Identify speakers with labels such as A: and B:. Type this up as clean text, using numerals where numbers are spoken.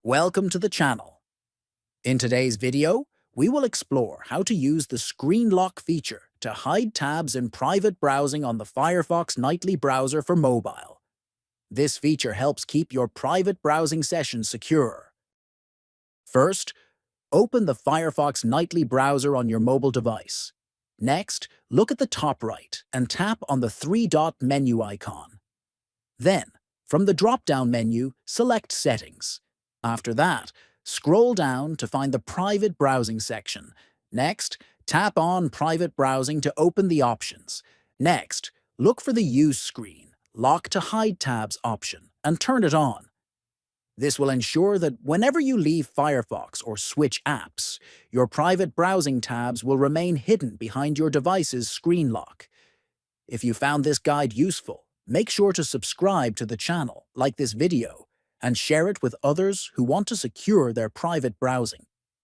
A: Welcome to the channel. In today's video, we will explore how to use the screen lock feature to hide tabs in private browsing on the Firefox Nightly browser for mobile. This feature helps keep your private browsing sessions secure. First, open the Firefox Nightly browser on your mobile device. Next, look at the top right and tap on the three-dot menu icon. Then, from the drop-down menu, select Settings. After that, scroll down to find the Private Browsing section. Next, tap on Private Browsing to open the options. Next, look for the Use screen, Lock to Hide tabs option, and turn it on. This will ensure that whenever you leave Firefox or switch apps, your private browsing tabs will remain hidden behind your device's screen lock. If you found this guide useful, make sure to subscribe to the channel, like this video, and share it with others who want to secure their private browsing.